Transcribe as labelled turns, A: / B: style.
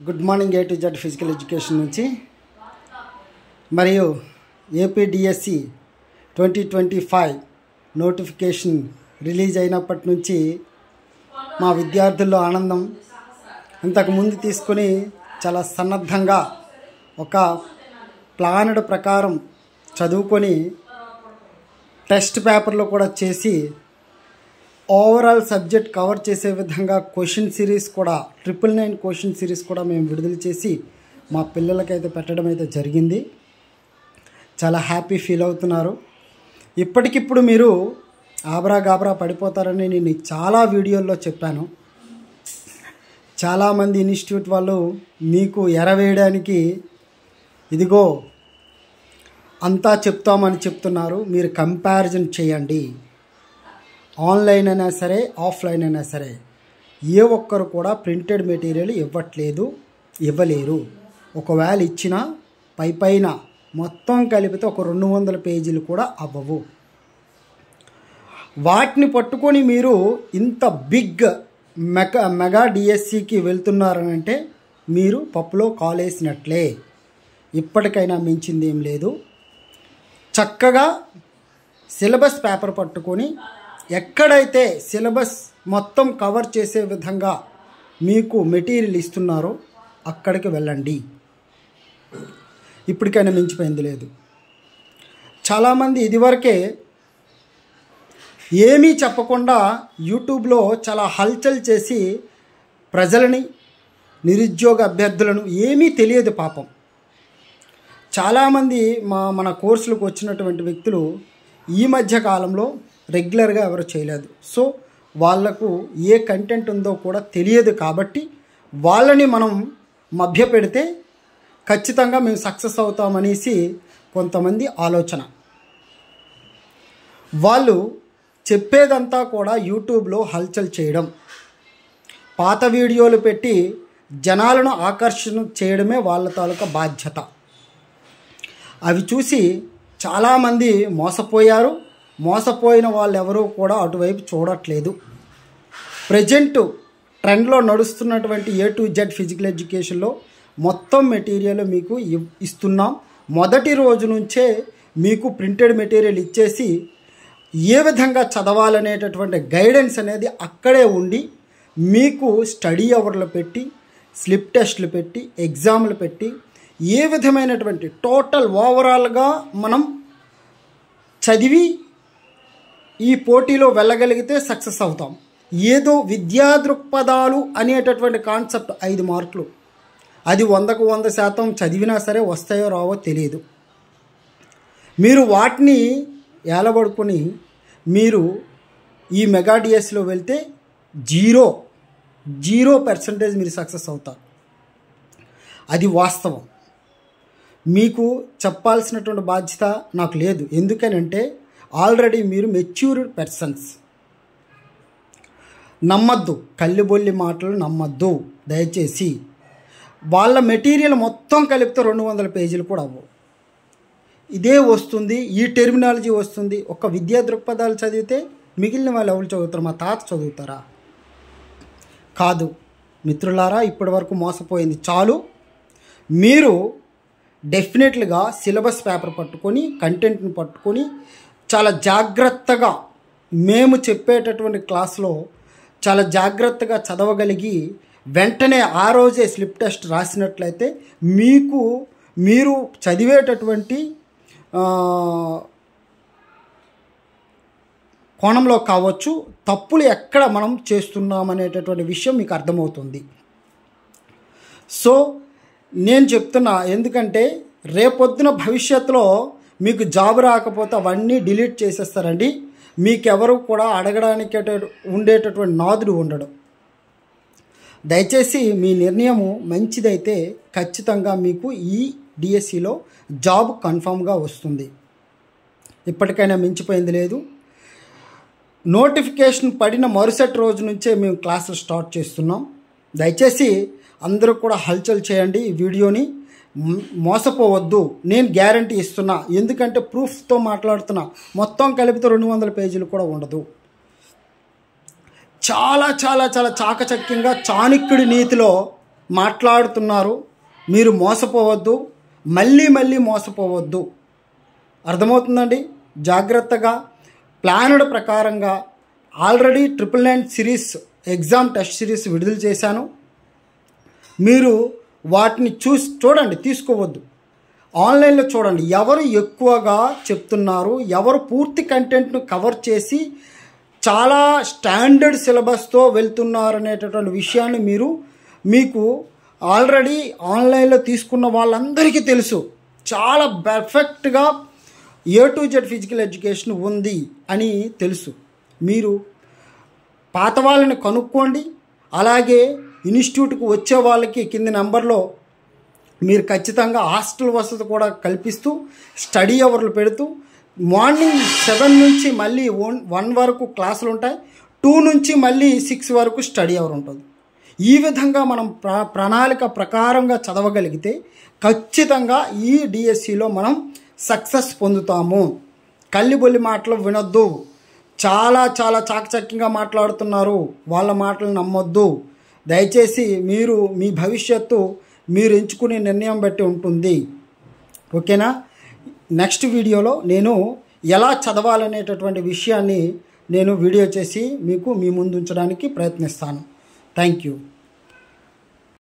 A: Good morning A to Z physical education నుంచి మరియు APDSC 2025 notification release అయినప్పటి నుంచి మా విద్యార్థుల్లో ఆనందం ఇంతకుముందు తీసుకొని చాలా సన్నద్ధంగా ఒక ప్లానడ్ ప్రకారం చదువుకొని టెస్ట్ పేపర్లో కూడా చేసి ఓవరాల్ సబ్జెక్ట్ కవర్ చేసే విధంగా క్వశ్చన్ సిరీస్ కూడా 999 క్వశ్చన్ సిరీస్ కూడా మేము విడుదల చేసి మా పిల్లలకైతే పెట్టడం అయితే జరిగింది. చాలా హ్యాపీ ఫీల్ అవుతున్నారు. ఇప్పటికిప్పుడు మీరు ఆబ్రా గాబ్రా పడిపోతారని నేను చాలా వీడియోల్లో చెప్పాను. చాలామంది ఇన్స్టిట్యూట్ వాళ్ళు మీకు ఎరవేయడానికి ఇదిగో అంతా చెప్తామని చెప్తున్నారు. మీరు కంపారిజన్ చేయండి. ఆన్లైన్ అయినా సరే ఆఫ్లైన్ అయినా సరే ఏ ఒక్కరు కూడా ప్రింటెడ్ మెటీరియల్ ఇవ్వలేరు. ఒకవేళ ఇచ్చినా పైన మొత్తం కలిపితే ఒక 200 పేజీలు కూడా అవ్వవు. వాటిని పట్టుకొని మీరు ఇంత బిగ్ మెగా డిఎస్సికి వెళ్తున్నారనంటే మీరు పప్పులో కాలేసినట్లే. ఇప్పటికైనా మించింది ఏం లేదు. చక్కగా సిలబస్ పేపర్ పట్టుకొని ఎక్కడైతే సిలబస్ మొత్తం కవర్ చేసే విధంగా మీకు మెటీరియల్ ఇస్తున్నారో అక్కడికి వెళ్ళండి. ఇప్పటికైనా మించిపోయింది లేదు. చాలామంది ఇదివరకే ఏమీ చెప్పకుండా యూట్యూబ్లో చాలా హల్చల్ చేసి ప్రజలని నిరుద్యోగ అభ్యర్థులను ఏమీ తెలియదు పాపం. చాలామంది మన కోర్సులకు వచ్చినటువంటి వ్యక్తులు ఈ మధ్య కాలంలో రెగ్యులర్గా ఎవరు చేయలేదు. సో వాళ్లకు ఏ కంటెంట్ ఉందో కూడా తెలియదు. కాబట్టి వాళ్ళని మనం మభ్యపెడితే ఖచ్చితంగా మేము సక్సెస్ అవుతామనేసి కొంతమంది ఆలోచన. వాళ్ళు చెప్పేదంతా కూడా యూట్యూబ్లో హల్చల్ చేయడం, పాత వీడియోలు పెట్టి జనాలను ఆకర్షణ చేయడమే వాళ్ళ తాలూకా బాధ్యత. అవి చూసి చాలామంది మోసపోయిన వాళ్ళు ఎవరూ కూడా అటువైపు చూడట్లేదు. ప్రజెంట్ ట్రెండ్లో నడుస్తున్నటువంటి A to Z ఫిజికల్ ఎడ్యుకేషన్లో మొత్తం మెటీరియల్ మీకు ఇస్తున్నాం. మొదటి రోజు నుంచే మీకు ప్రింటెడ్ మెటీరియల్ ఇచ్చేసి ఏ విధంగా చదవాలనేటటువంటి గైడెన్స్ అనేది అక్కడే ఉండి మీకు స్టడీ అవర్లు పెట్టి స్లిప్ టెస్ట్లు పెట్టి ఎగ్జామ్లు పెట్టి ఏ విధమైనటువంటి టోటల్ ఓవరాల్గా మనం చదివి ఈ పోటీలో వెళ్ళగలిగితే సక్సెస్ అవుతాం. ఏదో విద్యా దృక్పథాలు అనేటటువంటి కాన్సెప్ట్ 5 మార్కులు, అది 100కు 100% చదివినా సరే వస్తాయో రావో తెలియదు. మీరు వాటిని ఏలబడుకొని మీరు ఈ మెగా డిఎస్సిలో వెళ్తే 0% మీరు సక్సెస్ అవుతారు. అది వాస్తవం. మీకు చెప్పాల్సినటువంటి బాధ్యత నాకు లేదు. ఎందుకనంటే ఆల్రెడీ మీరు మెచ్యూర్డ్ పర్సన్స్. నమ్మద్దు, కళ్ళిబొల్లి మాటలు నమ్మద్దు దయచేసి. వాళ్ళ మెటీరియల్ మొత్తం కలిపితే 200 పేజీలు కూడా అవ్వవు. ఇదే వస్తుంది, ఈ టెర్మినాలజీ వస్తుంది. ఒక విద్యా దృక్పథాలు చదివితే మిగిలిన వాళ్ళు ఎవరు చదువుతారు? మా తాత చదువుతారా? కాదు మిత్రులారా, ఇప్పటి వరకు మోసపోయింది చాలు. మీరు డెఫినెట్లుగా సిలబస్ పేపర్ పట్టుకొని కంటెంట్ని పట్టుకొని చాలా జాగ్రత్తగా మేము చెప్పేటటువంటి క్లాస్లో చాలా జాగ్రత్తగా చదవగలిగి వెంటనే ఆ రోజే స్లిప్ టెస్ట్ రాసినట్లయితే మీరు చదివేటటువంటి కోణంలో కావచ్చు తప్పులు ఎక్కడ మనం చేస్తున్నామనేటటువంటి విషయం మీకు అర్థమవుతుంది. సో నేను చెప్తున్నా, ఎందుకంటే రేపొద్దున భవిష్యత్తులో మీకు జాబ్ రాకపోతే అవన్నీ డిలీట్ చేసేస్తారండి. మీకెవరు కూడా అడగడానికి ఉండేటటువంటి నాదుడు ఉండడు. దయచేసి మీ నిర్ణయము మంచిదైతే ఖచ్చితంగా మీకు ఈ డిఎస్సిలో జాబ్ కన్ఫామ్గా వస్తుంది. ఇప్పటికైనా మించిపోయింది లేదు. నోటిఫికేషన్ పడిన మరుసటి రోజు నుంచే మేము క్లాసులు స్టార్ట్ చేస్తున్నాం. దయచేసి అందరూ కూడా హల్చల్ చేయండి. ఈ వీడియోని మోసపోవద్దు, నేను గ్యారంటీ ఇస్తున్నా. ఎందుకంటే ప్రూఫ్తో మాట్లాడుతున్నా. మొత్తం కలిపితే 200 పేజీలు కూడా ఉండదు. చాలా చాలా చాలా చాకచక్యంగా చాణక్యుడి నీతిలో మాట్లాడుతున్నారు. మీరు మోసపోవద్దు, మళ్ళీ మోసపోవద్దు. అర్థమవుతుందండి? జాగ్రత్తగా ప్లానడ్ ప్రకారంగా already 999 series exam test series విడుదల చేశాను. మీరు వాటిని చూడండి, తీసుకోవద్దు. ఆన్లైన్లో చూడండి ఎవరు ఎక్కువగా చెప్తున్నారు, ఎవరు పూర్తి కంటెంట్ను కవర్ చేసి చాలా స్టాండర్డ్ సిలబస్తో వెళ్తున్నారు అనేటటువంటి విషయాన్ని మీకు ఆల్రెడీ ఆన్లైన్లో తీసుకున్న వాళ్ళందరికీ తెలుసు. చాలా పర్ఫెక్ట్గా A to Z physical education ఉంది అని తెలుసు. మీరు పాత వాళ్ళని కనుక్కోండి. అలాగే ఇన్స్టిట్యూట్కి వచ్చే వాళ్ళకి కింది నెంబర్లో మీరు ఖచ్చితంగా హాస్టల్ వసతి కూడా కల్పిస్తూ స్టడీ అవర్లు పెడుతూ మార్నింగ్ 7 నుంచి మళ్ళీ 1 వరకు క్లాసులు ఉంటాయి. 2 నుంచి మళ్ళీ 6 వరకు స్టడీ అవర్ ఉంటుంది. ఈ విధంగా మనం ప్రణాళిక ప్రకారంగా చదవగలిగితే ఖచ్చితంగా ఈ డిఎస్సిలో మనం సక్సెస్ పొందుతాము. కల్లిబొల్లి మాటలు వినొద్దు. చాలా చాకచక్యంగా మాట్లాడుతున్నారు, వాళ్ళ మాటలు నమ్మొద్దు. దయచేసి మీ భవిష్యత్తు మీరు ఎంచుకునే నిర్ణయం బట్టి ఉంటుంది. ఓకేనా? నెక్స్ట్ వీడియోలో నేను ఎలా చదవాలనేటటువంటి విషయాన్ని నేను వీడియో చేసి మీ ముందు ఉంచడానికి ప్రయత్నిస్తాను. Thank you.